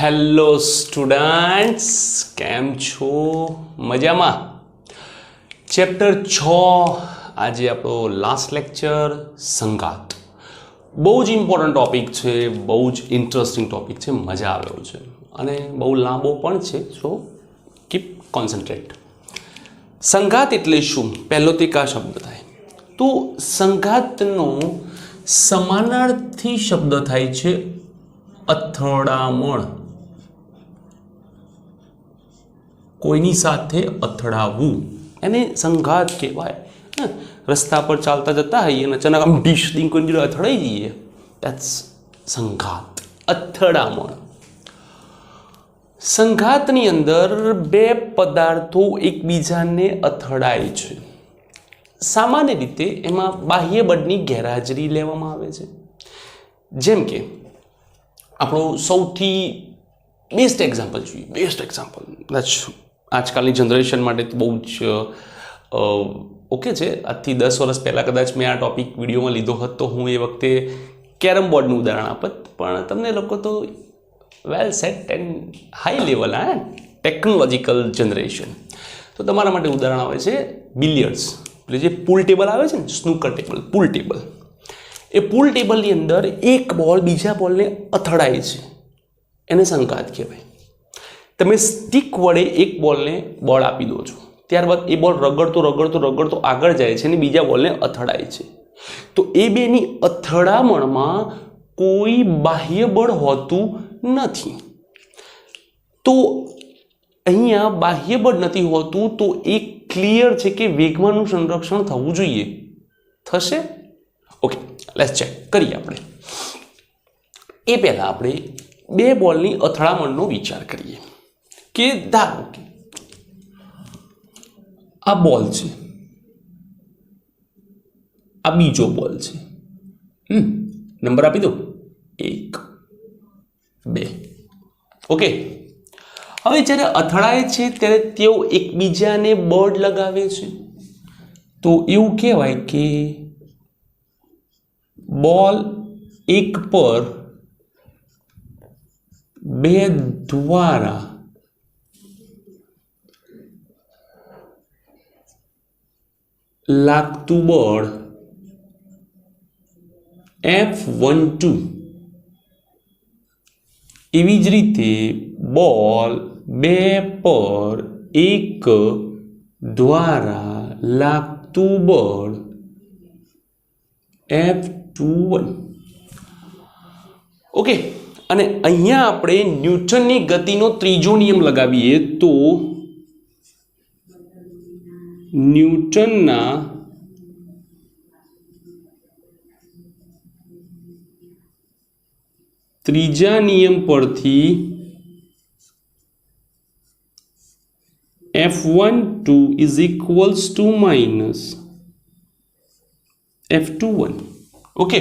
Hello students, કેમ છો? મજામાં? ચેપ્ટર 6 આજે આપણો લાસ્ટ લેક્ચર સંઘાત. બહુ જ ઇમ્પોર્ટન્ટ ટોપિક છે, બહુ જ ઇન્ટરેસ્ટિંગ ટોપિક છે, મજા આવે એવું છે અને બહુ લાંબો પણ છે, સો કીપ કોન્સન્ટ્રેટ. સંઘાત એટલે શું? પહેલો તે કા શબ્દ થાય તો સંઘાતનો સમાનાર્થી શબ્દ થાય છે અથડામણ. કોઈની સાથે અથડાવું એને સંઘાત કહેવાય. રસ્તા પર ચાલતા જતા હોઈએ અને અચાનક આમ ડીશ ડીંગ કોઈ જોડે અથડાઈ જઈએ, દેટ્સ સંઘાત, અથડામણ. સંઘાતની અંદર બે પદાર્થો એકબીજાને અથડાય છે. સામાન્ય રીતે એમાં બાહ્ય બળની ગેરહાજરી લેવામાં આવે છે. જેમ કે આપણો સૌથી બેસ્ટ એક્ઝામ્પલ જોઈએ, બેસ્ટ એક્ઝામ્પલ આજકાલની જનરેશન માટે તો બહુ જ ઓકે છે. આજથી 10 વર્ષ પહેલાં કદાચ મેં આ ટૉપિક વિડીયોમાં લીધો હોત તો હું એ વખતે કેરમ બોર્ડનું ઉદાહરણ આપત, પણ તમને લોકો તો well set and high level technological generation, તો તમારા માટે ઉદાહરણ આવે છે બિલિયર્ડ્સ. એટલે જે પુલ ટેબલ આવે છે ને, સ્નૂકર ટેબલ, પુલ ટેબલ. એ પુલ ટેબલની અંદર એક બોલ બીજા બોલને અથડાય છે, એને સંઘાત કહેવાય. તમે સ્ટીક વડે એક બોલને બોલ આપી દો છો, ત્યારબાદ એ બોલ રગડતો આગળ જાય છે અને બીજા બોલને અથડાય છે. તો એ બેની અથડામણમાં કોઈ બાહ્ય બળ હોતું નથી. તો અહીંયા બાહ્ય બળ નથી હોતું, તો એ ક્લિયર છે કે વેગમાનનું સંરક્ષણ થવું જોઈએ. થશે? ઓકે, લેટ્સ ચેક કરીએ આપણે. એ પહેલાં આપણે બે બોલની અથડામણનો વિચાર કરીએ કે ધારો કે આ બોલ છે, આ બીજો બોલ છે. નંબર આપી દો, 1, 2. ઓકે, હવે જ્યારે અથડાય છે ત્યારે તેઓ એકબીજાને બળ લગાવે છે, તો એવું કહેવાય કે બોલ એક પર બે દ્વારા લાગતું બળ F12. એવી જ રીતે બોલ બે પર એક દ્વારા લાગતું બળ F21. ઓકે, અને અહીંયા આપણે ન્યૂટનની ગતિનો ત્રીજો નિયમ લગાવીએ તો ન્યૂટનના ત્રીજા નિયમ પરથી F12 is equals to minus F21. Okay,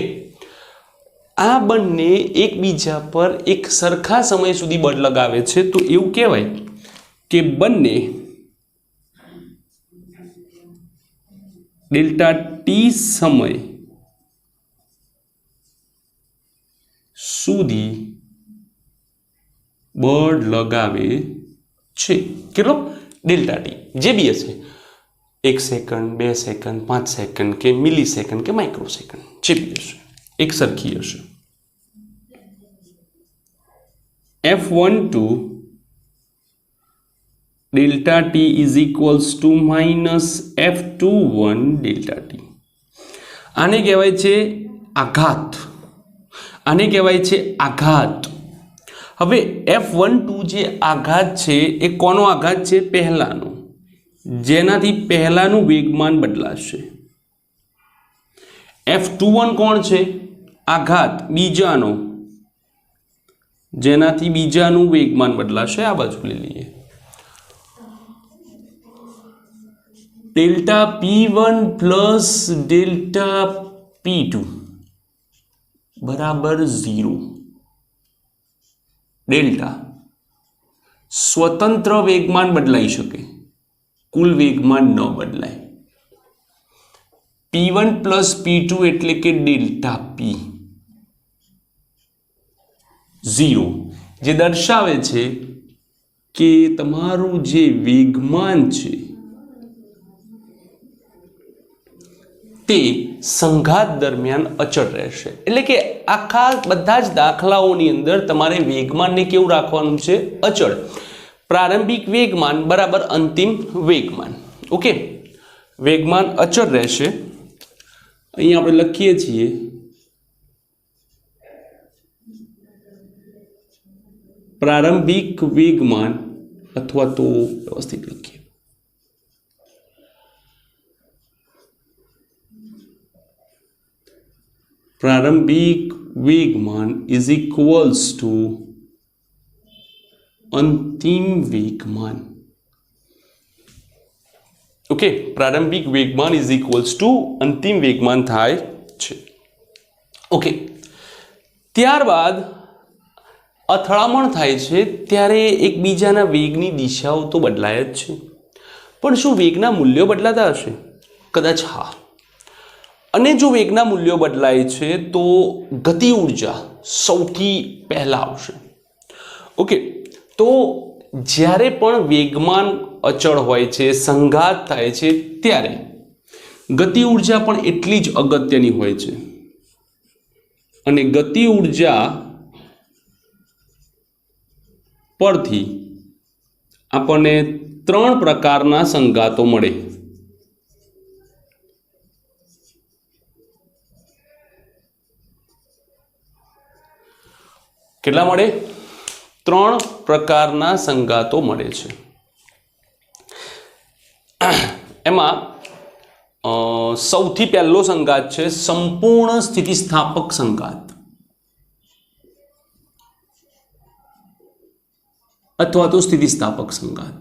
આ બંને એકબીજા પર એક સરખા સમય સુધી બળ લગાવે છે, તો એવું કહેવાય કે બંને ડેલ્ટા ટી સમય સુધી બળ લગાવે છે. કેટલો? ડેલ્ટા ટી, જે બી હશે, 1 સેકન્ડ, 2 સેકન્ડ, 5 સેકન્ડ કે મિલી સેકન્ડ કે માઇક્રો સેકન્ડ, જે બી હશે, એક સરખી હશે. F12 delta T is equals to minus F21 delta T. આને કહેવાય છે આઘાત. આને કહેવાય છે આઘાત. હવે F12 જે આઘાત છે એ કોનો આઘાત છે? પહેલાનો, જેનાથી પહેલાનું વેગમાન બદલાશે. F21 કોણ છે? આઘાત બીજાનો, જેનાથી બીજાનું વેગમાન બદલાશે. આ બાજુ લઈ લઈએ. Delta P1 plus delta P2 બરાબર 0. ડેલ્ટા સ્વતંત્ર વેગમાન બદલાઈ શકે, કુલ વેગમાન ન બદલાય. P1 પ્લસ P2 એટલે કે ડેલ્ટા P 0. જે દર્શાવે છે કે તમારું જે વેગમાન છે તે સંઘાત દરમિયાન અચળ રહેશે. એટલે કે આખા બધા જ દાખલાઓની અંદર તમારે વેગમાનને કેવું રાખવાનું છે? અચળ. પ્રારંભિક વેગમાન બરાબર અંતિમ વેગમાન. ઓકે, વેગમાન અચળ રહેશે. અહીંયા આપણે લખીએ છીએ પ્રારંભિક વેગમાન, અથવા તો વ્યવસ્થિત લખીએ પ્રારંભિક વેગમાન ઇઝ ઇક્વલ્સ ટુ અંતિમ વેગમાન. ઓકે, પ્રારંભિક વેગમાન ઇઝ ઇક્વલ્સ ટુ અંતિમ વેગમાન થાય છે. ઓકે, ત્યારબાદ અથડામણ થાય છે ત્યારે એકબીજાના વેગની દિશાઓ તો બદલાય જ છે, પણ શું વેગના મૂલ્યો બદલાતા હશે? કદાચ હા. અને જો વેગના મૂલ્યો બદલાય છે તો ગતિ ઉર્જા સૌથી પહેલા આવશે. ઓકે, તો જ્યારે પણ વેગમાન અચળ હોય છે, સંઘાત થાય છે, ત્યારે ગતિ ઉર્જા પણ એટલી જ અગત્યની હોય છે. અને ગતિ ઉર્જા પરથી આપણને 3 પ્રકારના સંઘાતો મળે. કેટલા મળે? 3 પ્રકારના સંઘાતો મળે છે. એમાં સૌથી પહેલો સંઘાત છે સંપૂર્ણ સ્થિતિસ્થાપક સંઘાત, અથવા તો સ્થિતિસ્થાપક સંઘાત.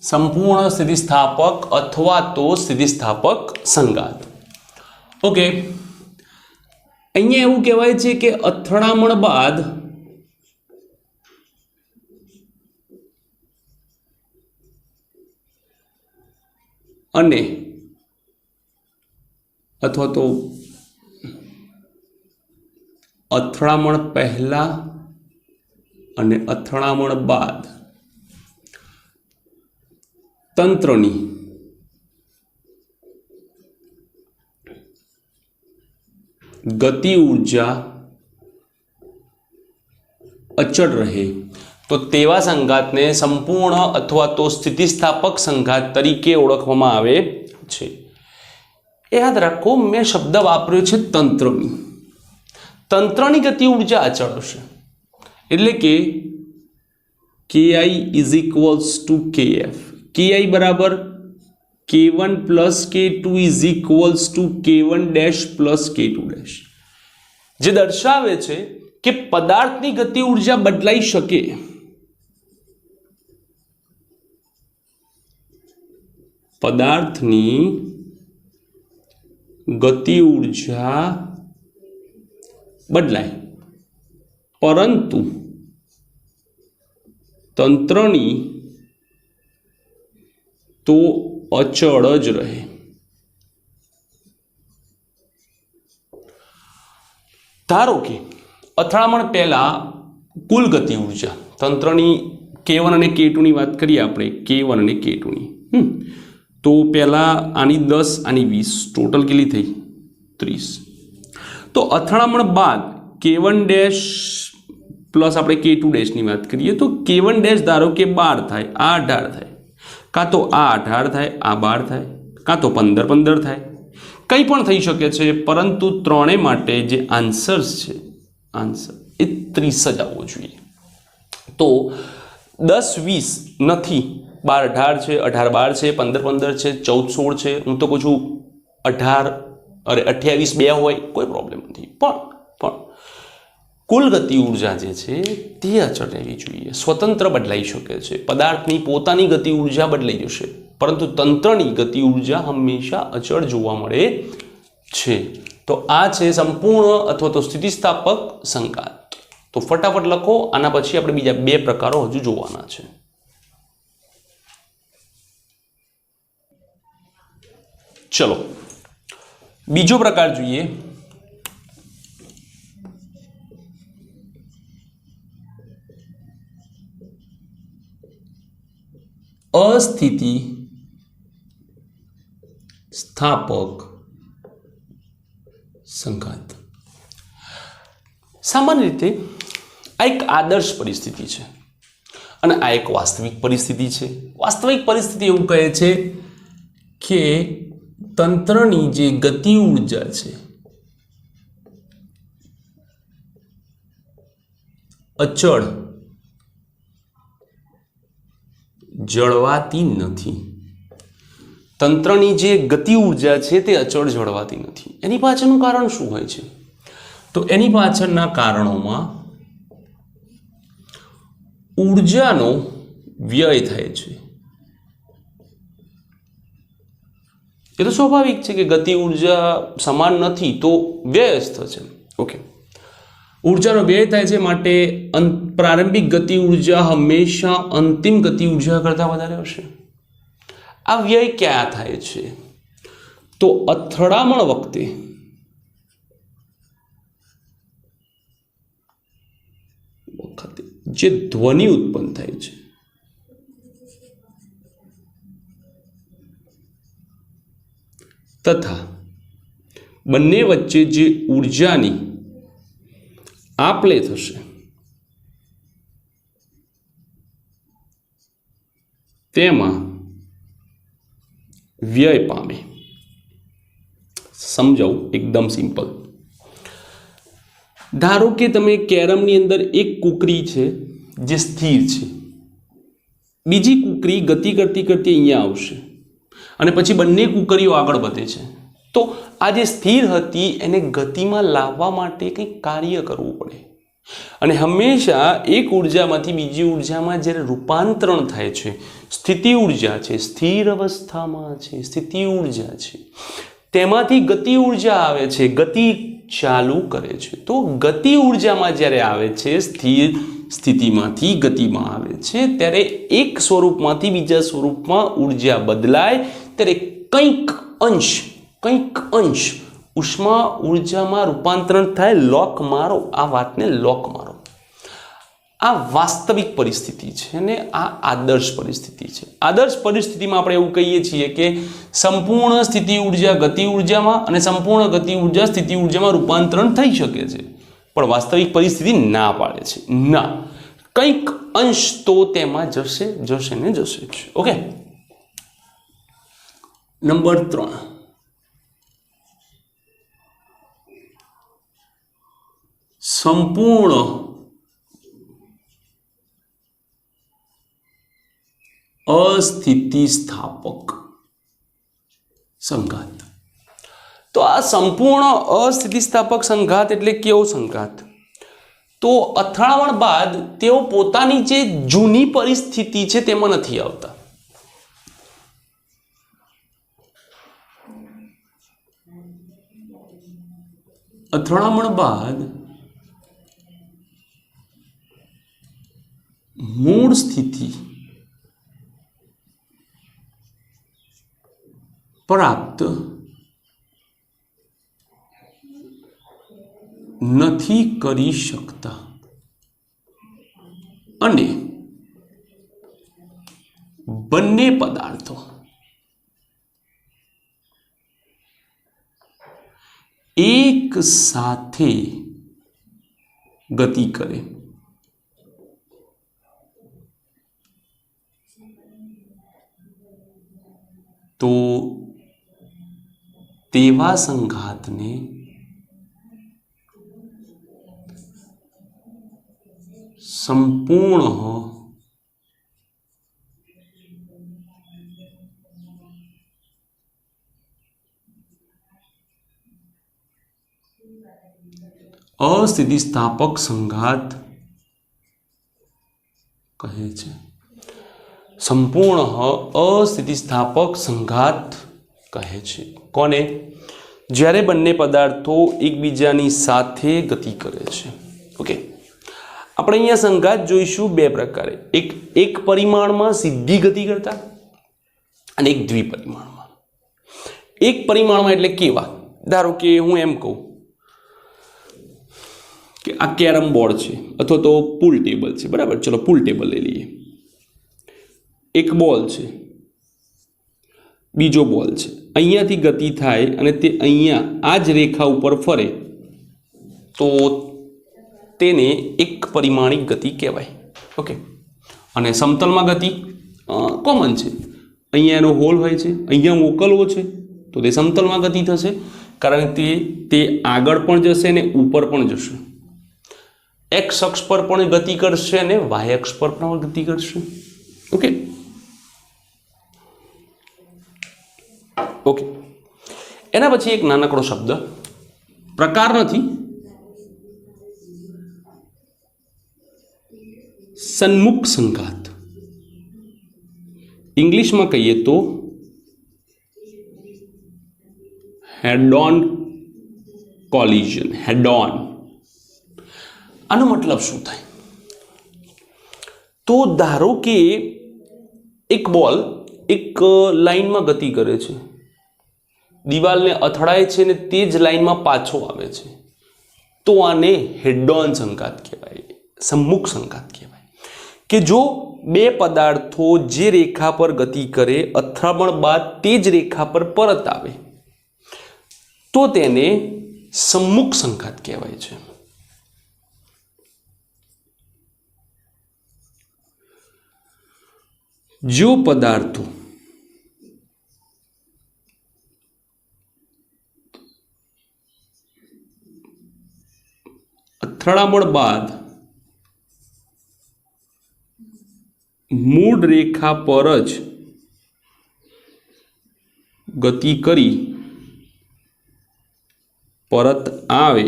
સંપૂર્ણ સ્થિતિસ્થાપક અથવા તો સ્થિતિસ્થાપક સંઘાત. ઓકે, અહીંયા એવું કહેવાય છે કે અથડામણ બાદ અને અથવા તો અથડામણ પહેલા અને અથડામણ બાદ તંત્રની ગતિ ઉર્જા અચળ રહે તો તેવા સંઘાતને સંપૂર્ણ અથવા તો સ્થિતિસ્થાપક સંઘાત તરીકે ઓળખવામાં આવે છે. યાદ રાખો, મેં શબ્દ વાપર્યો છે તંત્રની. તંત્રની ગતિ ઉર્જા અચળ હશે, એટલે કે ki is equals to kf. ki બરાબર k1 plus k2 is equals to k1 dash plus k2 dash, જે દર્શાવે છે કે પદાર્થની ગતિ ઉર્જા બદલાઈ શકે. પદાર્થની ગતિ ઉર્જા બદલાય, પરંતુ તંત્રની તો અચળ જ રહે. ધારો કે અથડામણ પહેલા કુલ ગતિ ઉર્જા તંત્રની k1 અને k2 ની વાત કરીએ આપણે, k1 અને k2 ની, તો પહેલા આની 10 આની 20, ટોટલ કેટલી થઈ? 30. તો અથડામણ બાદ k1 ડેશ પ્લસ આપણે k2 ડેશની વાત કરીએ તો k1 ડેશ ધારો કે 12 થાય, આ 18 થાય, કાં તો આ 18 થાય, આ 12 થાય, કાં તો 15 થાય, કંઈ પણ થઈ શકે છે, પરંતુ ત્રણેય માટે જે આન્સર્સ છે, આન્સર એ 30 જ આવવો જોઈએ. તો 10 20 નથી, 12 18 છે, 18 12 છે, 15 15 છે, 14 16 છે. હું તો કહું છું 18 અરે 28 2 હોય કોઈ પ્રોબ્લેમ નથી, પણ કુલ ગતિ ઉર્જા જે છે તે અચળ રહેવી જોઈએ. સ્વતંત્ર બદલાઈ શકે છે, પદાર્થની પોતાની ગતિ ઉર્જા બદલાઈ જશે, પરંતુ તંત્રની ગતિ ઉર્જા હંમેશા અચળ જોવા મળે છે. તો આ છે સંપૂર્ણ અથવા તો સ્થિતિસ્થાપક સંઘાત. તો ફટાફટ લખો, આના પછી આપણે બીજા 2 પ્રકારો હજુ જોવાના છે. ચલો બીજો પ્રકાર જોઈએ. અસ્થિતિ સ્થાપક સંઘાત. સામાન્ય રીતે આ એક આદર્શ પરિસ્થિતિ છે અને આ એક વાસ્તવિક પરિસ્થિતિ છે. વાસ્તવિક પરિસ્થિતિ એવું કહે છે કે તંત્રની જે ગતિ ઉર્જા છે અચળ જળવાતી નથી. તંત્રની જે ગતિ ઉર્જા છે તે અચળ જળવાતી નથી. એની પાછળનું કારણ શું હોય છે? તો એની પાછળના કારણોમાં ઉર્જાનો વ્યય થાય છે. એ તો સ્વાભાવિક છે કે ગતિ ઉર્જા સમાન નથી તો વ્યય જ થશે. ઓકે, ઉર્જાનો વ્યય થાય છે માટે પ્રારંભિક ગતિ ઉર્જા હંમેશા અંતિમ ગતિ ઉર્જા કરતાં વધારે હશે. આ વ્યય ક્યાં થાય છે? તો અથડામણ વખતે જે ધ્વનિ ઉત્પન્ન થાય છે તથા બંને વચ્ચે જે ઉર્જાની આપલે થશે તેમાં વ્યય પામે. સમજાવું એકદમ સિમ્પલ. ધારો કે તમે કેરમની અંદર એક કુકરી છે જે સ્થિર છે, બીજી કુકરી ગતિ કરતી કરતી અહીંયા આવશે અને પછી બંને કુકરીઓ આગળ વધે છે. તો આ જે સ્થિર હતી એને ગતિમાં લાવવા માટે કંઈક કાર્ય કરવું પડે અને હંમેશા એક ઉર્જામાંથી બીજી ઉર્જામાં જ્યારે રૂપાંતરણ થાય છે, સ્થિતિ ઉર્જા છે, સ્થિર અવસ્થામાં છે, સ્થિતિ ઉર્જા છે, તેમાંથી ગતિ ઉર્જા આવે છે, ગતિ ચાલુ કરે છે. તો ગતિ ઉર્જામાં જ્યારે આવે છે, સ્થિર સ્થિતિમાંથી ગતિમાં આવે છે, ત્યારે એક સ્વરૂપમાંથી બીજા સ્વરૂપમાં ઉર્જા બદલાય ત્યારે કંઈક અંશ ઉષ્મા ઉર્જામાં રૂપાંતરણ થાય. લોક મારો, આ વાતને લોક મારો. આ વાસ્તવિક પરિસ્થિતિ છે અને આ આદર્શ પરિસ્થિતિ છે. આદર્શ પરિસ્થિતિમાં આપણે એવું કહીએ છીએ કે સંપૂર્ણ સ્થિતિ ઉર્જા ગતિ ઉર્જામાં અને સંપૂર્ણ ગતિ ઉર્જા સ્થિતિ ઉર્જામાં રૂપાંતરણ થઈ શકે છે, પણ વાસ્તવિક પરિસ્થિતિ ના પાડે છે. ના, કંઈક અંશ તો તેમાં જશે ને જશે જ. ઓકે, નંબર 3, સંપૂર્ણ અસ્થિતિસ્થાપક સંઘાત. તો આ સંપૂર્ણ અસ્થિતિસ્થાપક સંઘાત એટલે કેવો સંઘાત? તો અથડામણ બાદ તેઓ પોતાની જે જૂની પરિસ્થિતિ છે તેમાં નથી આવતા. અથડામણ બાદ મૂળ સ્થિતિ પ્રાપ્ત નથી કરી શકતા અને બંને પદાર્થો એક સાથે ગતિ કરે તો તેવા સંઘાતને સંપૂર્ણ અસ્થિતિસ્થાપક સંઘાત કહે છે. સંપૂર્ણ અસ્થિતિસ્થાપક સંઘાત કહે છે. કોને? જ્યારે બંને પદાર્થો એકબીજાની સાથે ગતિ કરે છે. ઓકે, આપણે અહીંયા સંઘાત જોઈશું બે પ્રકારે. એક પરિમાણમાં સીધી ગતિ કરતા અને એક દ્વિપરિમાણમાં. એક પરિમાણમાં એટલે કેવા? ધારો કે હું એમ કહું કે આ કેરમ બોર્ડ છે અથવા તો પૂલ ટેબલ છે, બરાબર? ચલો પૂલ ટેબલ લઈ લઈએ. એક બોલ છે, બીજો બોલ છે, અહીંયાથી ગતિ થાય અને તે અહીંયા આ જ રેખા ઉપર ફરે તો તેને એક પરિમાણિક ગતિ કહેવાય. ઓકે. અને સમતલમાં ગતિ કોમન છે. અહીંયા એનો હોલ હોય છે, અહીંયા મોકલવો છે તો તે સમતલમાં ગતિ થશે, કારણ કે તે આગળ પણ જશે અને ઉપર પણ જશે. એક્સ અક્ષ પર પણ ગતિ કરશે અને વાય અક્ષ પર પણ ગતિ કરશે. Okay okay. એના પછી એક નાનકડો શબ્દ, પ્રકાર નથી, સન્મુખ સંઘાત. ઇંગ્લિશમાં કહીએ તો હેડ ઓન કોલિઝન. હેડ ઓન આનો મતલબ શું થાય? તો ધારો કે એક બોલ એક લાઈનમાં ગતિ કરે છે, દિવાલને અથડાય છે ને તે જ લાઈનમાં પાછો આવે છે, તો આને હેડ ઓન સંઘાત કહેવાય, સમ્મુખ સંઘાત કહેવાય. કે જો બે પદાર્થો જે રેખા પર ગતિ કરે, અથડામણ બાદ તે જ રેખા પર પરત આવે તો તેને સમ્મુખ સંઘાત કહેવાય છે. જો પદાર્થો અથડામણ બાદ મૂળ રેખા પર જ ગતિ કરી પરત આવે,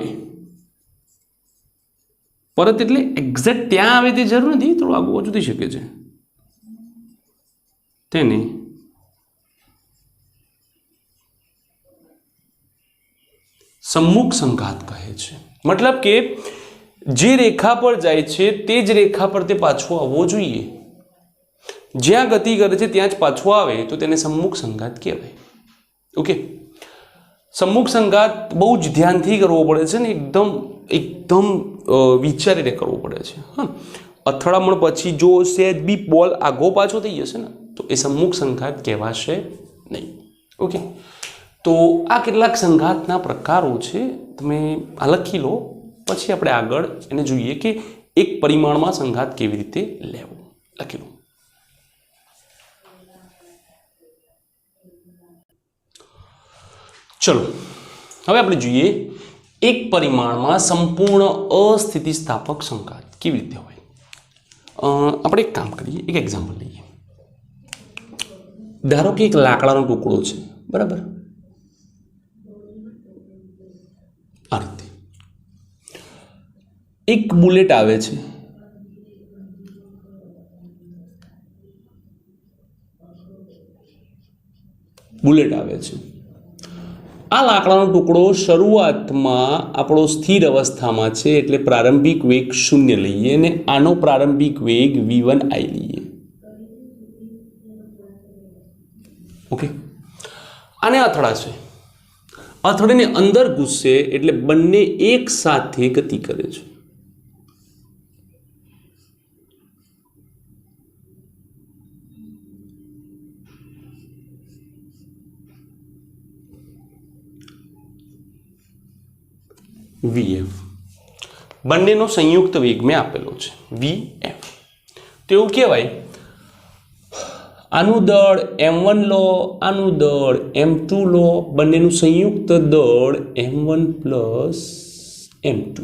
પરત એટલે એક્ઝેક્ટ ત્યાં આવે તે જરૂર નથી, થોડું આગળ ઓછું થઈ શકે છે, તેને સમ્મુખ સંઘાત કહે છે. મતલબ કે જે રેખા પર જાય છે તે જ રેખા પર તે પાછો આવવો જોઈએ, જ્યાં ગતિ કરે છે ત્યાં જ પાછો આવે તો તેને સમ્મુખ સંઘાત કહેવાય. ઓકે. સમ્મુખ સંઘાત બહુ જ ધ્યાનથી કરવો પડે છે ને એકદમ એકદમ વિચારીને કરવો પડે છે. હા, અથડામણ પછી જો સહેજ બી બોલ આગો પાછો થઈ જશે ને તો એ સમ્મુખ સંઘાત કહેવાશે નહીં. ઓકે. તો આ કેટલાક સંઘાતના પ્રકારો છે, તમે આ લખી લો, પછી આપણે આગળ એને જોઈએ કે એક પરિમાણમાં સંઘાત કેવી રીતે લેવો. લખી લો. ચલો હવે આપણે જોઈએ એક પરિમાણમાં સંપૂર્ણ અસ્થિતિસ્થાપક સંઘાત કેવી રીતે હોય. આપણે એક કામ કરીએ, એક એક્ઝામ્પલ લઈએ. ધારો કે એક લાકડાનો ટુકડો છે, બરાબર? આ રીતે એક બુલેટ આવે છે, બુલેટ આવે છે. આ લાકડાનો ટુકડો શરૂઆતમાં આપણો સ્થિર અવસ્થામાં છે, એટલે પ્રારંભિક વેગ 0 લઈએ અને આનો પ્રારંભિક વેગ v1i લઈએ. ઓકે. આને અથડાશે, અથડીને અંદર ઘૂસશે એટલે બંને એક સાથે ગતિ કરે છે. vf બંનેનો સંયુક્ત વેગ મેં આપેલો છે vf. તો એવું કહેવાય આનું દળ m1 લો, આનું દળ m2 લો, બંનેનું સંયુક્ત દળ m1 પ્લસ m2.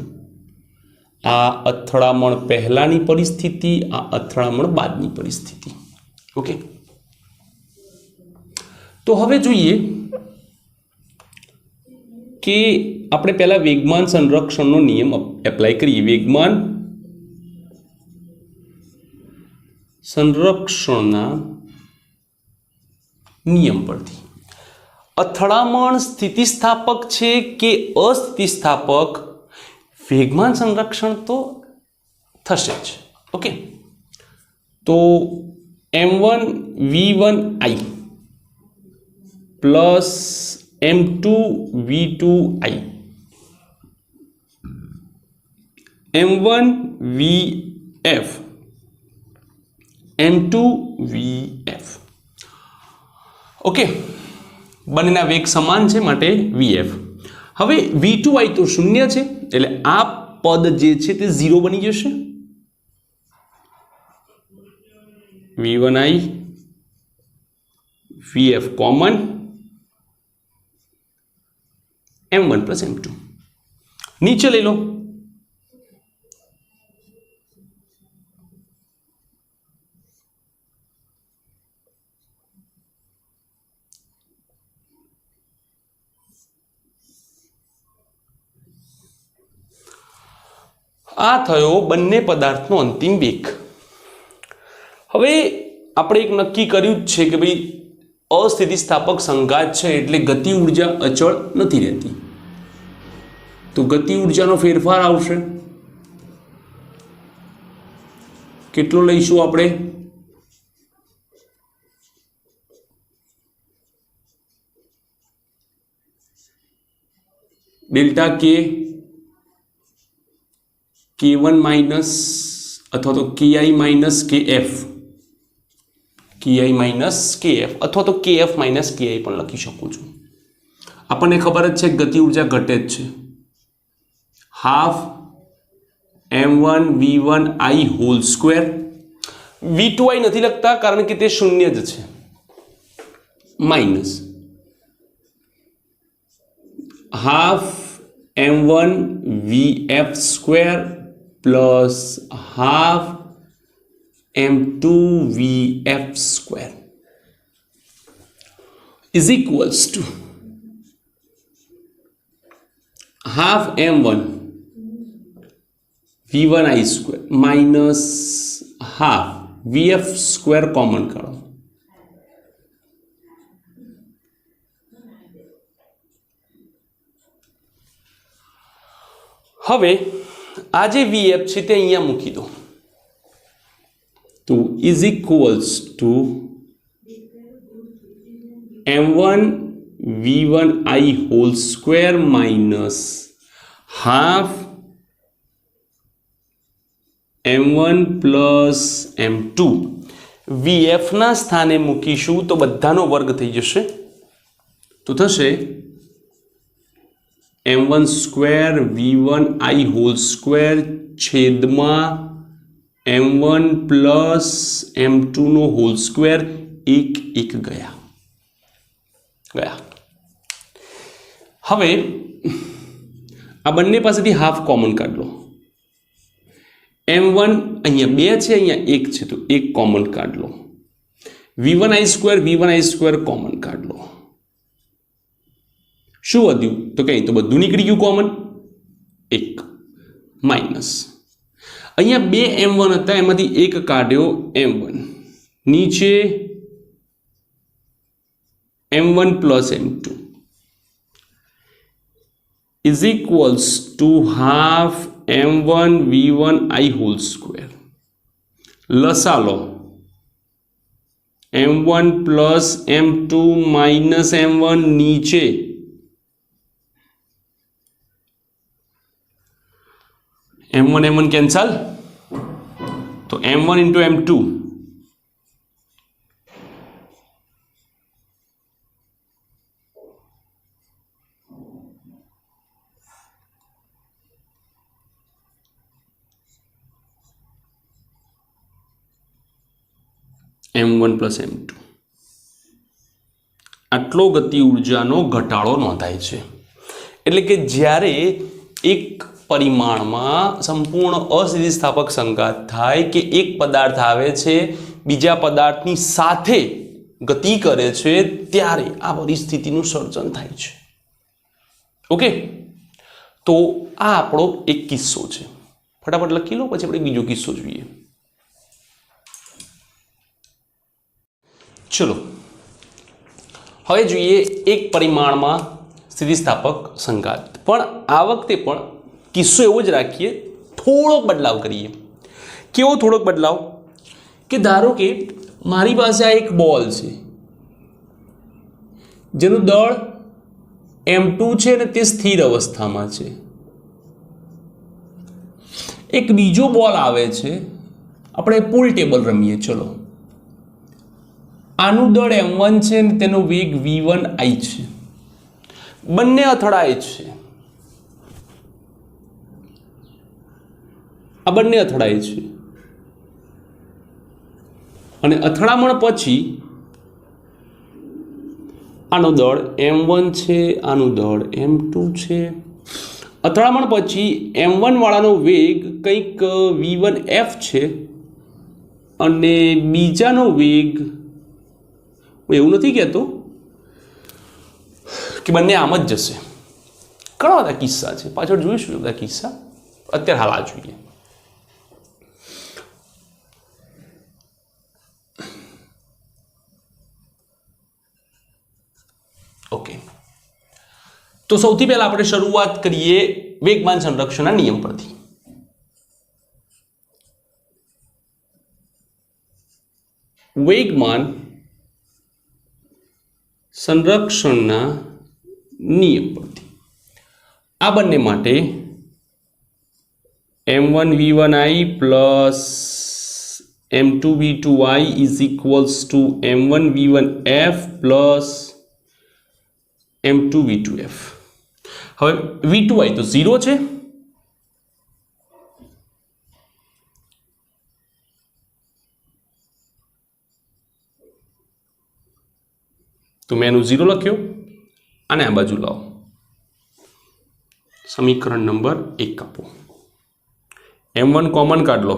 આ અથડામણ પહેલાની પરિસ્થિતિ, આ અથડામણ બાદની પરિસ્થિતિ. ઓકે. તો હવે જોઈએ કે આપણે પહેલા વેગમાન સંરક્ષણનો નિયમ એપ્લાય કરીએ. વેગમાન સંરક્ષણના નિયમ પરથી અથડામણ સ્થિતિસ્થાપક છે કે અસ્થિતિસ્થાપક, વેગમાન સંરક્ષણ તો થશે જ. ઓકે. તો m1 v1i plus M2V2I, M1VF, M2VF. Okay, બંનેના વેગ સમાન છે માટે VF. હવે V2I તો શૂન્ય છે એટલે આ પદ જે છે તે 0 બની જશે. V1I VF common, M1 plus M2 નીચે લઈ લો. આ થયો બંને પદાર્થનો અંતિમ વેગ. હવે આપણે એક નક્કી કર્યું જ છે કે ભાઈ અસ્થિતિસ્થાપક સંઘાત છે એટલે ગતિ ઉર્જા અચળ નથી રહેતી, તો ગતિ ઉર્જાનો ફેરફાર આવશે. કેટલો લઈશું આપણે? ડેલ્ટા કે K1 માઇનસ અથવા તો KI minus KF, KI minus KF અથવા તો KF માઇનસ KI પણ લખી શકું છું. આપણને ખબર જ છે કે ગતિ ઉર્જા ઘટે જ છે. Half M1V1I whole square. V2I નથી લખતા કારણ કે તે શૂન્ય જ છે, minus half M1VF square plus half M2VF square is equals to half M1V1I square minus half VF square common કાઢો. હવે આ જે VF છે તે અહીંયા મૂકી દો, તો is equals to M1V1I whole square minus half M1 plus M2. VF ના સ્થાને મૂકીશું તો બધાનો વર્ગ થઈ જશે, તો થશે M1 square V1I whole square છેદમાં M1 પ્લસ M2 નો હોલ સ્ક્વેર. એક ગયા. હવે આ બંને પાસેથી હાફ કોમન કાઢ લો. M1 અહીંયા 2 છે, અહીંયા 1 છે, તો 1 કોમન કાઢ લો. V1I સ્ક્વેર કોમન કાઢ લો. શું વધ્યું? તો કંઈ તો બધું નીકળી ગયું કોમન. 1 માઇનસ અહીંયા 2 M1 હતા, એમાંથી 1 કાઢ્યો M1, નીચે M1 plus M2 is equals to half M1V1I whole square. લસા લો M1 plus M2 minus M1, નીચે M1 કેન્સલ, તો M1 into M2 M1 plus M2. આટલો ગતિ ઉર્જાનો ઘટાડો નોંધાય છે. એટલે કે જ્યારે એક પરિમાણમાં સંપૂર્ણ અસ્થિતિસ્થાપક સંઘાત થાય કે એક પદાર્થ આવે છે બીજા પદાર્થની સાથે ગતિ કરે છે ત્યારે આ પરિસ્થિતિનું સર્જન થાય છે. ઓકે, તો આ આપણો એક કિસ્સો છે. ફટાફટ લખી લો, પછી આપણે બીજો કિસ્સો જોઈએ. ચલો હવે જોઈએ એક પરિમાણમાં સ્થિતિસ્થાપક સંઘાત. પણ આ વખતે પણ કિસ્સો એવો જ રાખીએ, થોડોક બદલાવ કરીએ. કેવો થોડોક બદલાવ? કે ધારો કે મારી પાસે આ એક બોલ છે જેનું દળ M2 છે ને તે સ્થિર અવસ્થામાં છે. એક બીજો બોલ આવે છે, આપણે પુલ ટેબલ રમીએ. ચલો, આનું દળ M1 છે ને તેનો વેગ V1I છે. બંને અથડાય છે. આ બંને અથડાય છે અને અથડામણ પછી આનો દળ M1 છે, આનું દળ M2 છે. અથડામણ પછી M1 વાળાનો વેગ કંઈક V1F છે અને બીજાનો વેગ, હું એવું નથી કહેતો કે બંને આમ જ જશે. ઘણા બધા કિસ્સા છે, પાછળ જોઈશું બધા કિસ્સા. અત્યારે હાલ આ જોઈએ. ઓકે, તો સૌથી પહેલા આપણે શરૂઆત કરીએ વેગમાન સંરક્ષણના નિયમ પરથી. વેગમાન સંરક્ષણના નિયમ પરથી આ બંને માટે M1 V1I plus M2 V2I is equals to M1 V1F plus M2 V2F. હવે V2I તો 0 છે, તો મેં એનું 0 લખ્યો. અને આ બાજુ લાવો, સમીકરણ નંબર 1 આપો. M1 કોમન કાઢ લો,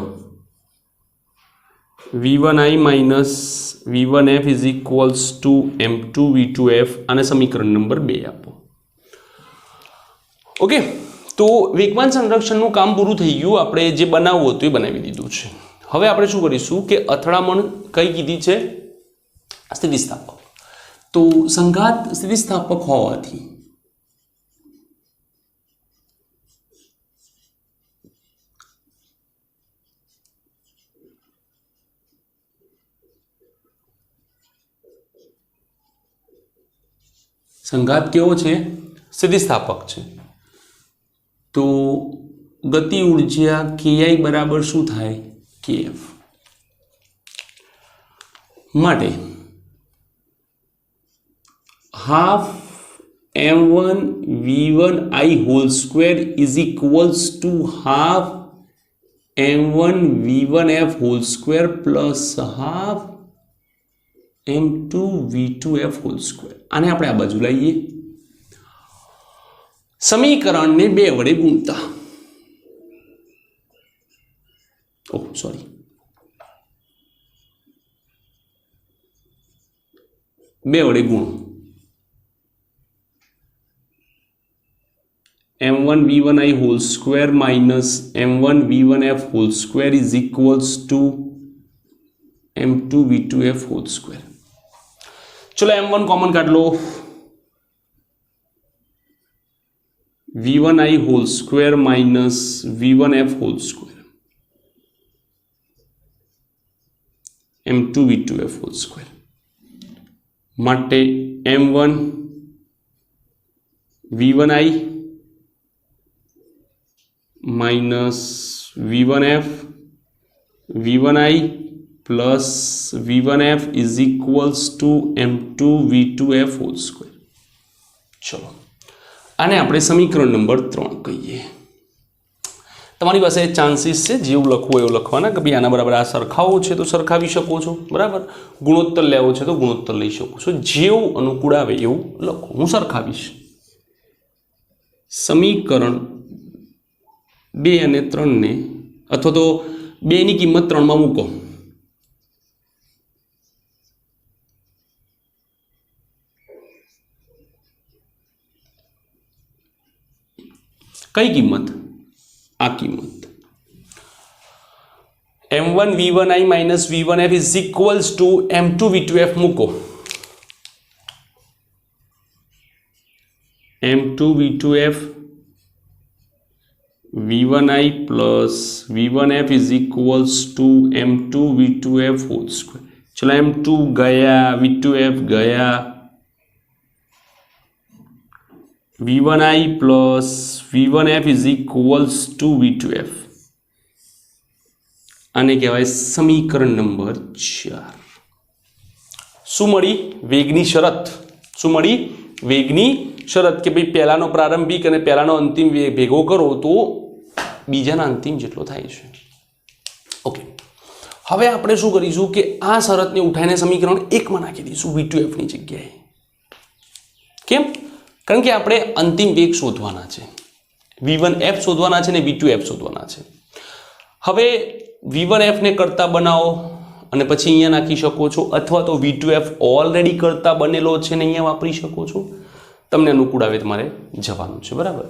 V1I minus V1F is equals to M2 V2F. અને સમીકરણ નંબર 2 આપો. ઓકે, તો વેગમાન સંરક્ષણનું કામ પૂરું થઈ ગયું. આપણે જે બનાવવું હતું એ બનાવી દીધું છે. હવે આપણે શું કરીશું કે અથડામણ કઈ કીધી છે? સ્થિતિસ્થાપક. તો સંઘાત સ્થિતિસ્થાપક હોવાથી સંઘાત કેવો છે? સ્થિતિસ્થાપક છે. તો ગતિ ઉર્જા Ki બરાબર શું થાય? Kf. માટે half M1 V1I whole square is equals to half M1 V1F whole square plus half M2 V2F whole square. આને આપણે આ બાજુ લઈએ, સમીકરણને 2 વડે ગુણતા. ઓહ સોરી, 2 વડે ગુણો. M1 V1I whole square minus M1 V1F whole square is equals to M2 V2F whole square. ચલો M1 કોમન કાઢ લો, V1I whole square minus V1F whole square M2 V2F whole square. માટે M1 V1I minus V1F V1I plus V1F is equals to M2 V2F whole square. ચલો, આને આપણે સમીકરણ number 3 કહીએ. તમારી પાસે ચાન્સીસ છે જેવું લખવું એવું લખવાના કે ભાઈ આના બરાબર આ સરખાવવું છે તો સરખાવી શકો છો, બરાબર. ગુણોત્તર લેવો છે તો ગુણોત્તર લઈ શકો છો, જેવું અનુકૂળ આવે એવું લખો. હું સરખાવીશ. સમીકરણ 2 અને 3 ને, અથવા તો 2 ની કિંમત 3 માં મૂકો. કઈ કિંમત? આ કિંમત. M1 V1I minus V1F is equals to M2 V2F મૂકો. M2 V2F V1I plus V1F is equals to M2 V2F whole square. ચલો, M2 ગયા, V2F ગયા. v1i plus v1f is equals to v2f. આને કહેવાય સમીકરણ નંબર 4. શું મળી? વેગની શરત. શું મળી? વેગની શરત કે ભાઈ પહેલાનો પ્રારંભિક અને પહેલાનો અંતિમ વેગ ભેગો કરો તો બીજાના અંતિમ જેટલો થાય છે. ઓકે, હવે આપણે શું કરીશું કે આ શરતને ઉઠાઈને સમીકરણ 1 માં નાખી દઈશું v2f ની જગ્યાએ. કેમ? કારણ કે આપણે અંતિમ વેગ શોધવાના છે, v1f શોધવાના છે ને v2f શોધવાના છે. હવે v1f ને કરતા બનાવો અને પછી અહીંયા નાખી શકો છો, અથવા તો v2f ઓલરેડી કરતા બનેલો છે ને અહીંયા વાપરી શકો છો. તમને અનુકૂળ આવે તમારે જવાનું છે. બરાબર.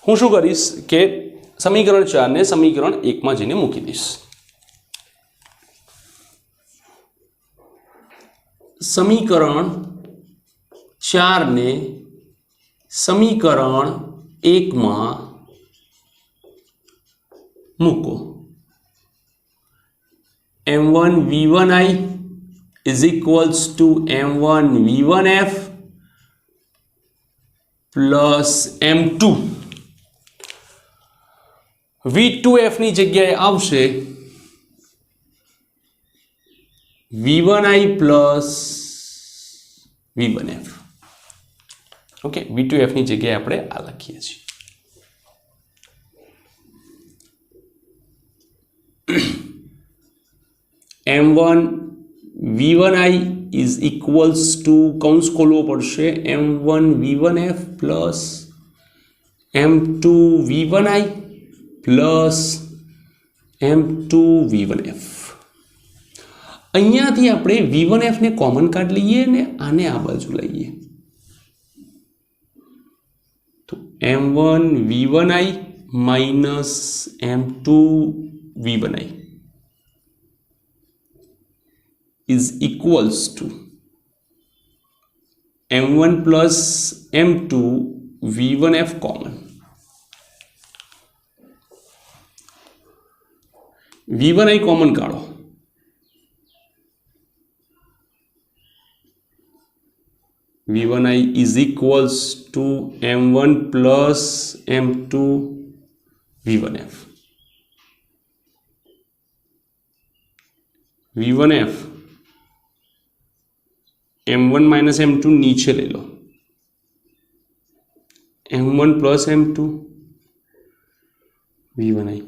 હું શું કરીશ કે સમીકરણ 4 ને સમીકરણ 1 માં જઈને મૂકી દઈશ. સમીકરણ 4 ને સમીકરણ 1 માં મૂકો. m1 v1i is equals to m1 v1f plus m2 v2f ની જગ્યાએ આવશે v1i plus v1f. Okay, v2f ની જગ્યાએ આપણે આ લખીએ છીએ. m1 v1i is equals to કૌંસ ખોલવો પડશે m1 v1f plus m2 v1i plus m2 v1f. અહીંયાથી આપણે v1f ને કોમન કાઢ લઈએ ને આને આ બાજુ લઈએ તો m1 v1i minus m2 v1i is equals to m1 plus m2 v1f common. v1i common કાઢો. v1i is equals to m1 plus m2 v1f. v1f m1 minus m2 नीचे ले लो, m1 प्लस m2 v1i.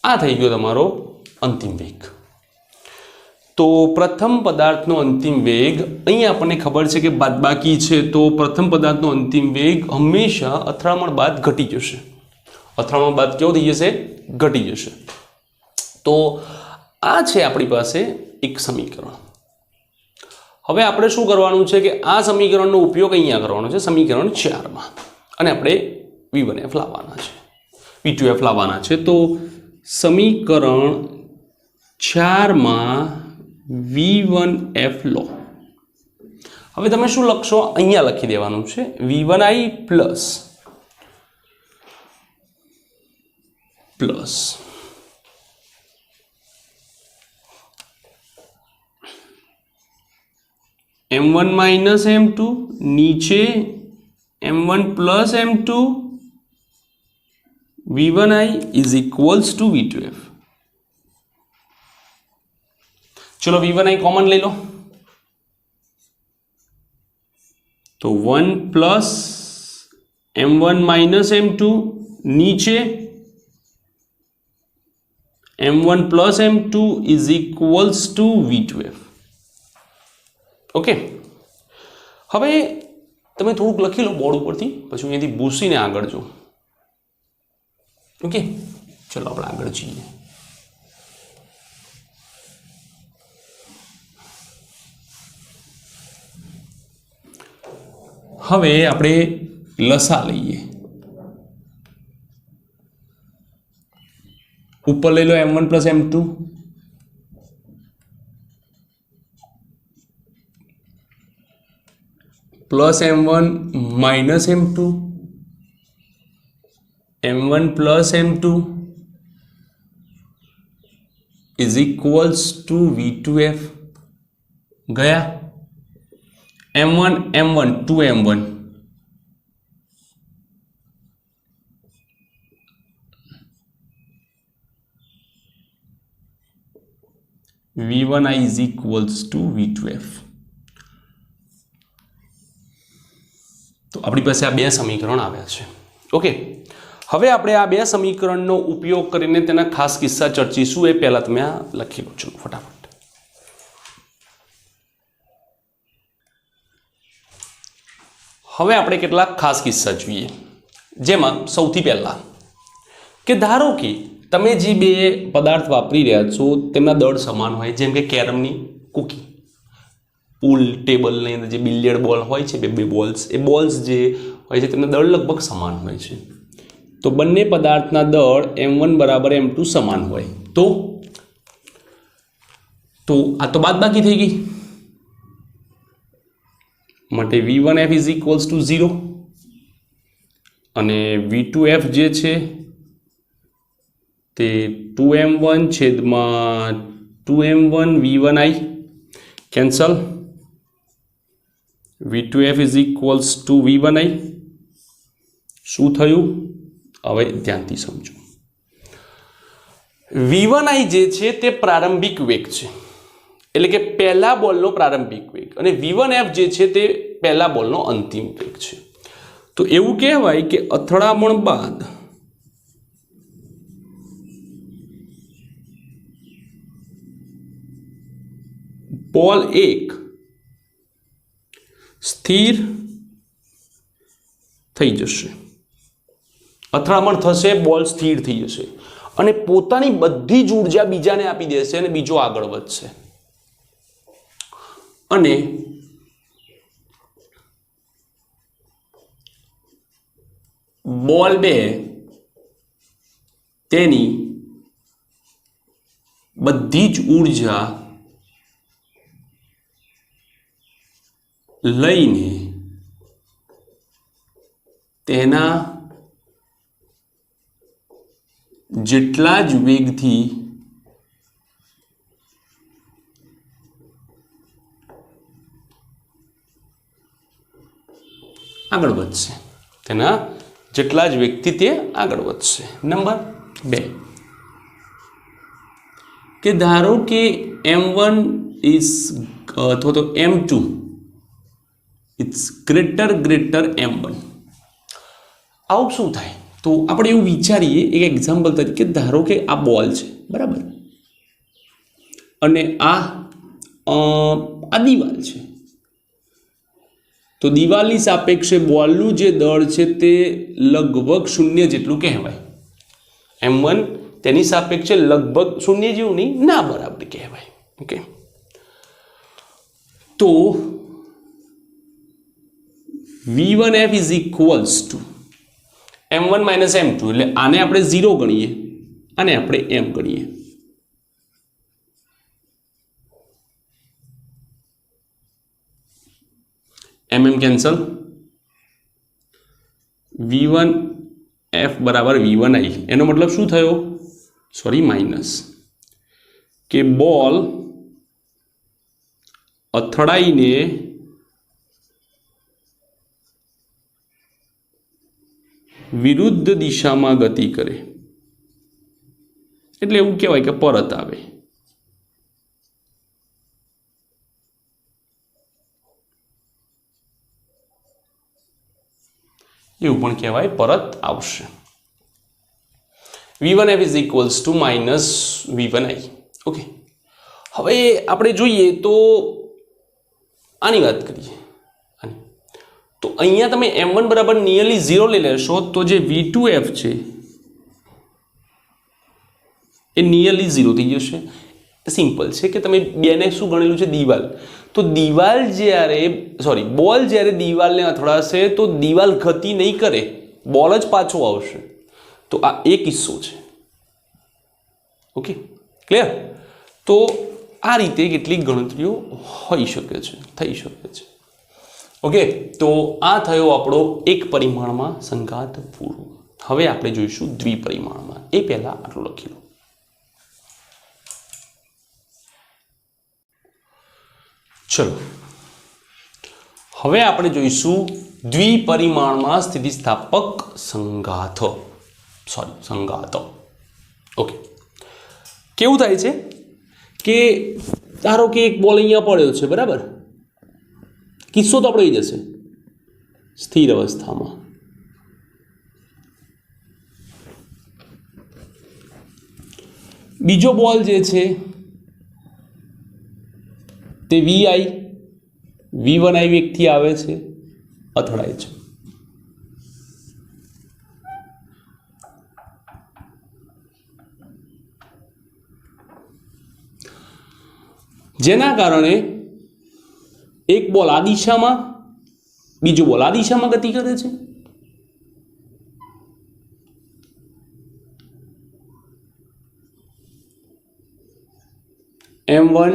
આ થઈ ગયો તમારો અંતિમ વેગ. તો પ્રથમ પદાર્થનો અંતિમ વેગ અહીંયા આપણને ખબર છે કે બાદબાકી છે, તો પ્રથમ પદાર્થનો અંતિમ વેગ હંમેશા અથડામણ બાદ ઘટી જશે. અથડામણ બાદ કેવો થઈ જશે? ઘટી જશે. તો આ છે આપણી પાસે એક સમીકરણ. હવે આપણે શું કરવાનું છે કે આ સમીકરણનો ઉપયોગ અહીંયા કરવાનો છે સમીકરણ 4 માં, અને આપણે v1f લાવવાના છે, v2f લાવવાના છે. તો સમીકરણ 4 માં v1f લો. હવે તમે શું લખશો? અહીંયા લખી દેવાનું છે v1i plus m1 minus m2 नीचे m1 plus m2 v1i is equals to v2f. चलो v1i कॉमन ले लो तो 1 प्लस m1 माइनस m2 नीचे m1 plus m2 is equals to v2f. Okay, હવે તમે થોડુંક લખી લો બોર્ડ ઉપરથી, પછી અહીંયાથી ભૂસીને આગળ જો. ઓકે, ચલો આપણે આગળ જઈએ. હવે આપણે લસા લઈએ. ઉપર લઈ લો m1 plus m2 plus m1 minus m2 m1 plus m2 is equals to v2f. गया m1 m1 2m1 v1i is equals to v2f. તો આપણી પાસે આ બે સમીકરણ આવ્યા છે. ઓકે, હવે આપણે આ બે સમીકરણનો ઉપયોગ કરીને તેના ખાસ કિસ્સા ચર્ચીશું. એ પહેલા તમે આ લખી લો. ચલો ફટાફટ. હવે આપણે કેટલાક ખાસ કિસ્સા જોઈએ, જેમાં સૌથી પહેલા કે ધારો કે તમે જે બે પદાર્થ વાપરી રહ્યા છો તેમના દળ સમાન હોય, જેમ કે કેરમની કૂકી, પૂલ ટેબલની અંદર જે બિલિયર્ડ બોલ હોય છે, બે બોલ્સ, એ બોલ્સ જે હોય છે તેમના દળ લગભગ સમાન હોય છે. તો બંને પદાર્થના દળ m1 બરાબર m2 સમાન હોય તો આ તો બાદબાકી થઈ ગઈ, માટે v1f ઇઝ ઇક્વલ્સ ટુ 0 અને v2f જે છે તે 2m1 છેદમાં 2m1 v1i cancel, v2f is equals to v1i. શું થયું હવે ધ્યાનથી સમજો. v1i જે છે તે પ્રારંભિક વેગ છે, એટલે કે પહેલા બોલનો પ્રારંભિક વેગ, અને v1f જે છે તે પહેલા બોલનો અંતિમ વેગ છે. તો એવું કહેવાય કે અથડામણ બાદ બોલ 1 સ્થિર થઈ જશે, અથડામણ થશે, બોલ સ્થિર થઈ જશે અને પોતાની બધી જ ઉર્જા બીજાને આપી દેશે અને બીજો આગળ વધશે. અને બોલ 2 તેની બધી જ ઉર્જા લઈને તેના જેટલા જ વેગથી આગળ વધશે, તેના જેટલા જ વેગથી તે આગળ વધશે. નંબર 2 કે ધારો કે m1 ઇઝ અથવા તો m2 ઇટ્સ ગ્રેટર m1. આવું શું થાય? તો આપણે એવું વિચારીએ, એક એક્ઝામ્પલ તરીકે ધારો કે આ બોલ છે, બરાબર, અને આ દિવાલ છે. તો દિવાલની સાપેક્ષે બોલનું જે દળ છે તે લગભગ 0 જેટલું કહેવાય. m1 તેની સાપેક્ષે લગભગ 0 જેવું નહીં, ના બરાબર કહેવાય. ઓકે, તો v1f is equals to m1 minus m2, એટલે આને આપણે 0 ગણીએ, આને આપણે m ગણીએ. mm કેન્સલ, v1f બરાબર v1i. એનો મતલબ શું થયો? સોરી, માઇનસ, કે બોલ અથડાઈને વિરુદ્ધ દિશામાં ગતિ કરે, એટલે એવું કહેવાય કે પરત આવે. એવું પણ કહેવાય, પરત આવશે. v1f is equals to minus v1i. Okay, હવે આપણે જોઈએ તો આની વાત કરીએ. તો અહીંયા તમે m1 બરાબર નિયરલી 0 લઈ લેશો તો જે v2f છે એ નિયરલી 0 થઈ જશે. સિમ્પલ છે કે તમે બેને શું ગણેલું છે? દિવાલ. તો દિવાલ જ્યારે બોલ જ્યારે દિવાલને અથડાશે તો દિવાલ ગતિ નહીં કરે, બોલ જ પાછો આવશે. તો આ એક કિસ્સો છે. Okay, clear? તો આ રીતે કેટલીક ગણતરીઓ હોઈ શકે છે, થઈ શકે છે. ઓકે, તો આ થયો આપણો એક પરિમાણમાં સંઘાત પૂર્વ. હવે આપણે જોઈશું દ્વિપરિમાણમાં. એ પહેલા આટલું લખી લો. ચલો, હવે આપણે જોઈશું દ્વિપરિમાણમાં સ્થિતિસ્થાપક સંઘાત. ઓકે, કેવું થાય છે કે ધારો કે એક બોલ અહીંયા પડ્યો છે, બરાબર. કિસ્સો તો આપણે એ જશે સ્થિર અવસ્થામાં. બીજો બોલ જે છે તે V1I વેગથી આવે છે, અથડાય છે. જેના કારણે એક બોલ આ દિશામાં, બીજો બોલ આ દિશામાં ગતિ કરે છે. M1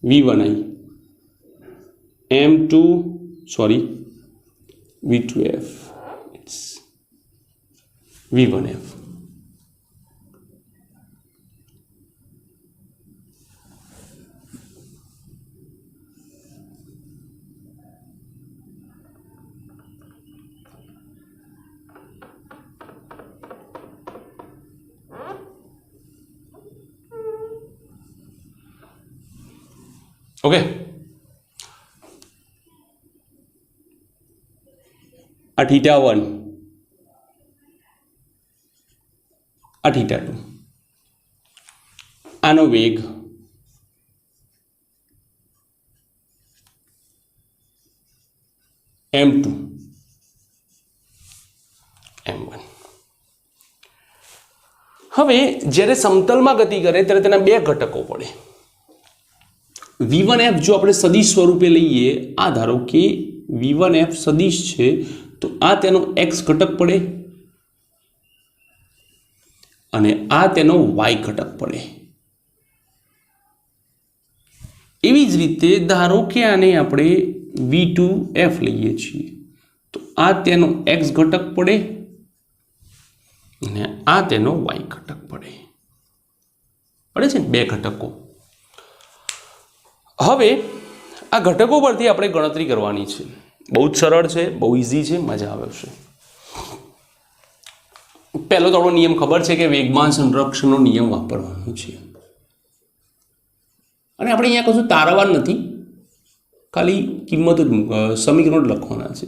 V1I, V2F, it's V1F. Okay, આ θ1, આ θ2, આનો વેગ M2, M1. હવે જ્યારે સમતલમાં ગતિ કરે ત્યારે તેના બે ઘટકો પડે. V1F જો આપણે સદિશ સ્વરૂપે લઈએ, આ ધારો કે V1F સદિશ છે, તો આ તેનો x ઘટક પડે અને આ તેનો y ઘટક પડે. એવી જ રીતે ધારો કે આને આપણે V2F લઈએ છીએ, તો આ તેનો x ઘટક પડે અને આ તેનો y ઘટક પડે છે ને, બે ઘટકો. હવે આ ઘટકો પરથી આપણે ગણતરી કરવાની છે. બહુ જ સરળ છે, બહુ ઇઝી છે, મજા આવે છે. પહેલો તો આપણો નિયમ ખબર છે કે વેગમાન સંરક્ષણનો નિયમ વાપરવાનો છે. અને આપણે અહીંયા કશું તારવાનું નથી, ખાલી કિંમત જ સમીકરણો જ લખવાના છે.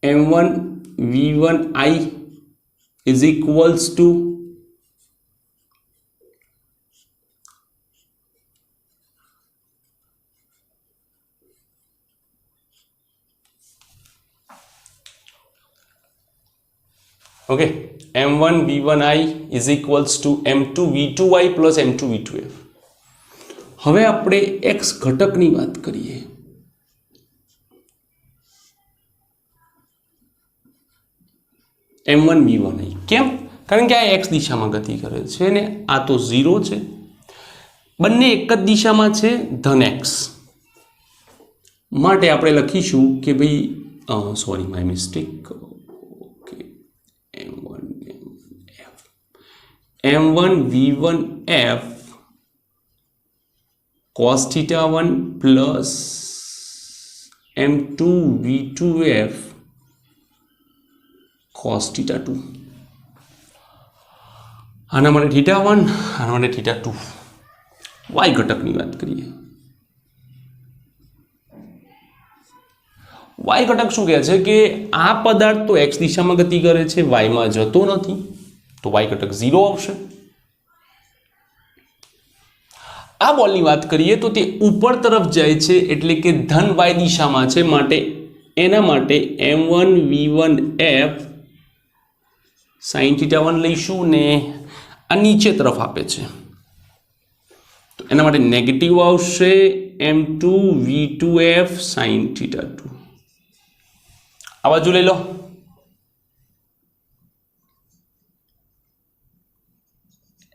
M1 V1I is equals to okay, M1 V1I is equals to M2 V2I plus M2 V2F. હવે આપણે x ઘટકની વાત કરીએ. M1 V1I કેમ? કારણ કે આ x દિશામાં ગતિ કરે છે ને આ તો 0 છે. બંને એક જ દિશામાં છે, ધન x. માટે આપણે લખીશું કે ભાઈ sorry my mistake, M1 V1F cos θ1 plus M2 V2F cos θ2. આના માટે θ1, આના માટે θ2. y ઘટકની વાત કરીએ. y ઘટક શું કહે છે કે આ પદાર્થ તો x દિશામાં ગતિ કરે છે, y માં જતો નથી, તો y ઘટક 0 આવશે. આ બોલની વાત કરીએ તો તે ઉપર તરફ જાય છે એટલે કે ધન y દિશામાં છે, માટે એના માટે M1 V1F sin θ1 લઈશું ને આ નીચે તરફ આપે છે, તો એના માટે નેગેટિવ આવશે M2 V2F sin θ2. આ બાજુ લઈ લો.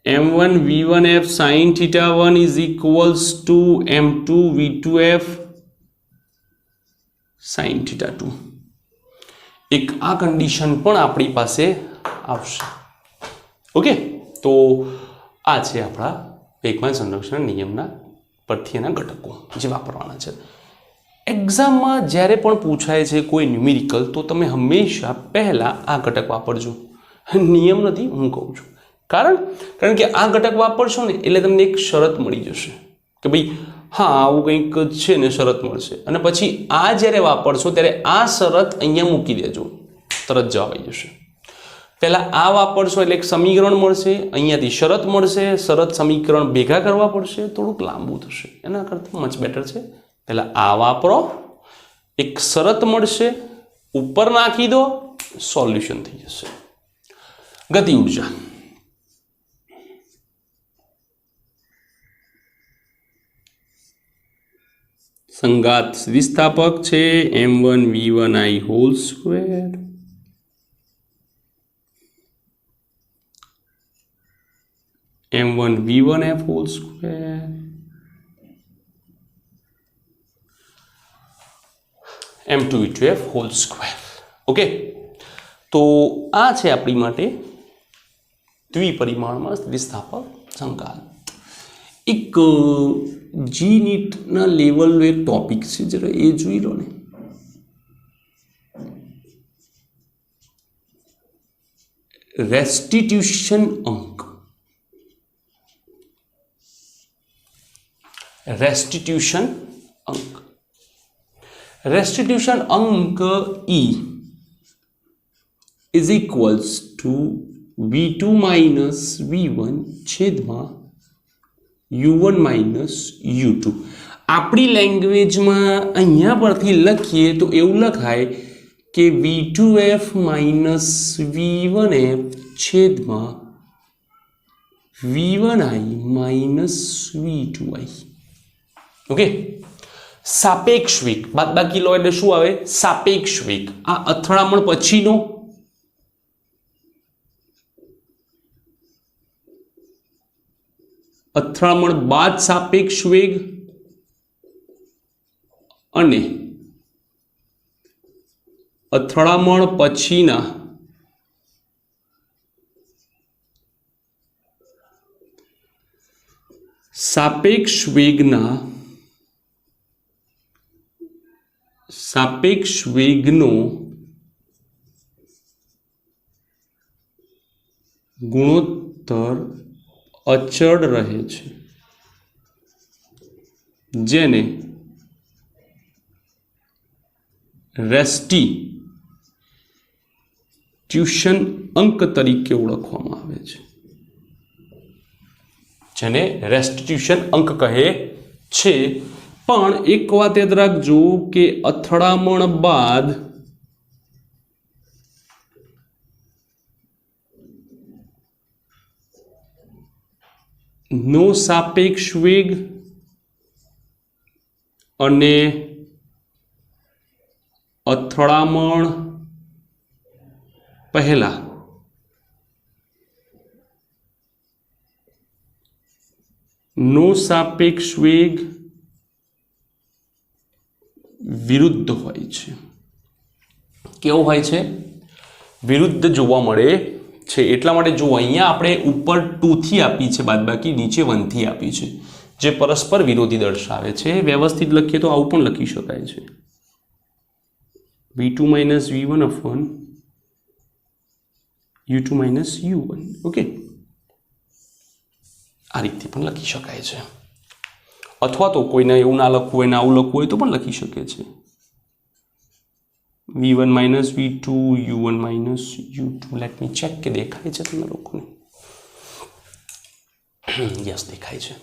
M1 V1F sin θ1 is equals to M2 V2F sin θ2. એક આ કન્ડિશન પણ આપણી પાસે આવશે. ઓકે, તો આ છે આપણા વેગમાન સંરક્ષણ નિયમના પરથી એના ઘટકો જે વાપરવાના છે. એક્ઝામમાં જ્યારે પણ પૂછાય છે કોઈ ન્યુમેરિકલ તો તમે હંમેશા પહેલાં આ ઘટક વાપરજો. નિયમ નથી, હું કહું છું. કારણ કે આ ઘટક વાપરશો ને એટલે તમને એક શરત મળી જશે કે ભાઈ હા આવું કંઈક છે ને શરત મળશે, અને પછી આ જ્યારે વાપરશો ત્યારે આ શરત અહીંયા મૂકી દેજો, તરત જવાબ આવી જશે. પહેલાં આ વાપરશો એટલે એક સમીકરણ મળશે, અહીંયાથી શરત મળશે, શરત સમીકરણ ભેગા કરવા પડશે, થોડુંક લાંબુ થશે. એના કરતાં મચ બેટર છે પહેલાં આ વાપરો, એક શરત મળશે, ઉપર નાખી દો, સોલ્યુશન થઈ જશે. ગતિ ઉર્જા સંગાત સ્થિતિસ્થાપક છે m1v1i whole square m1v1f whole square m2v2f whole square. Okay, તો આ છે આપણી માટે દ્વિપરિમાણમાં સ્થિતિસ્થાપક સંગાત. એક જી નીટના લેવલનો એક ટોપિક છે, જરા એ જોઈ લો ને. રેસ્ટિટ્યુશન અંક. રેસ્ટિટ્યુશન અંક. રેસ્ટિટ્યુશન અંક E is equals to v2 minus v1 છેદમાં u1 માઇનસ u2. આપણી લેંગ્વેજમાં અહીંયા પરથી લખીએ તો એવું લખાય કે v2f માઇનસ v1f છેદમાં v1i માઇનસ v2i. ઓકે, સાપેક્ષ વેગ બાદબાકી લો એટલે શું આવે? સાપેક્ષ વેગ. આ અથડામણ પછીનો અથડામણ બાદ સાપેક્ષ વેગ અને અથડામણ પછીના સાપેક્ષ વેગનો ગુણોત્તર અચળ રહે છે, જેને રેસ્ટિટ્યુશન અંક તરીકે ઓળખવામાં આવે છે. જેને રેસ્ટિટ્યુશન અંક કહે છે. પણ એક વાત યાદ રાખજો કે અથડામણ બાદ નો સાપેક્ષ વેગ અને અથડામણ પહેલા નો સાપેક્ષ વેગ વિરુદ્ધ હોય છે. કેવું હોય છે? વિરુદ્ધ જોવા મળે છે. એટલા માટે જો અહીંયા આપણે ઉપર 2 થી આપી છે બાદબાકી, નીચે 1 થી આપી છે, જે પરસ્પર વિરોધી દર્શાવે છે. વ્યવસ્થિત લખીએ તો આવું પણ લખી શકાય છે, v2 minus v1 upon u2 minus u1. Okay, આ રીતે પણ લખી શકાય છે. અથવા તો કોઈને એવું ના લખવું હોય ને આવું લખવું હોય તો પણ લખી શકે છે, v1 minus v2 u1 minus u2. Let me check કે દેખાય છે તમને લોકોને? યસ, દેખાય છે.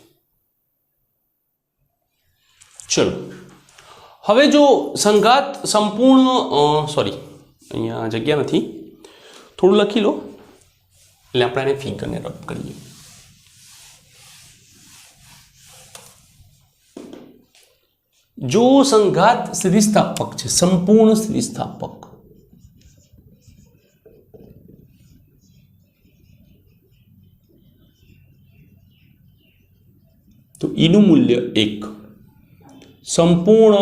ચલો, હવે જો સંઘાત સંપૂર્ણ સોરી અહીંયા જગ્યા નથી, થોડું લખી લો એટલે આપણે એને ફિગરને રબ કરીએ. જો સંઘાત સ્થિતિસ્થાપક છે, સંપૂર્ણ સ્થિતિસ્થાપક, તો ઈનું મૂલ્ય 1. સંપૂર્ણ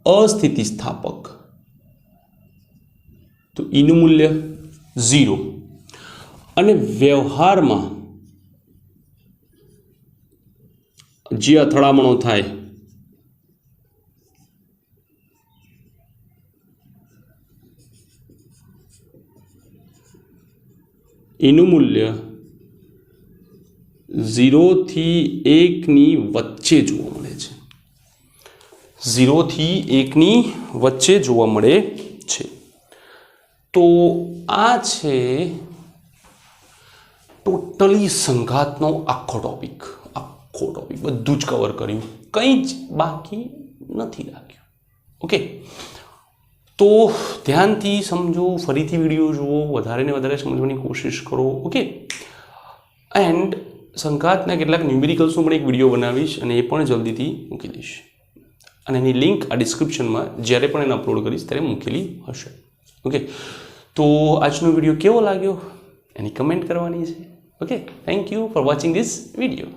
અસ્થિતિસ્થાપક, તો ઈનું મૂલ્ય 0. અને વ્યવહારમાં જે અથડામણો થાય એનું મૂલ્ય 0 થી 1ની વચ્ચે જોવા મળે છે. 0 થી 1ની વચ્ચે જોવા મળે છે. તો આ છે ટોટલી સંઘાતનો આખો ટોપિક બધું જ કવર કર્યું, કંઈ જ બાકી નથી રાખ્યું. ઓકે, તો ધ્યાનથી સમજો, ફરીથી વિડીયો જુઓ, વધારે ને વધારે સમજવાની કોશિશ કરો. ઓકે, એન્ડ સંઘાતના કેટલાક ન્યુમેરિકલ્સનો પણ એક વિડીયો બનાવીશ અને એ પણ જલ્દીથી મૂકી દઈશ, અને એની લિંક આ ડિસ્ક્રિપ્શનમાં જ્યારે પણ એને અપલોડ કરીશ ત્યારે મૂકેલી હશે. ઓકે, તો આજનો વિડીયો કેવો લાગ્યો એની કમેન્ટ કરવાની છે. Okay, thank you for watching this video.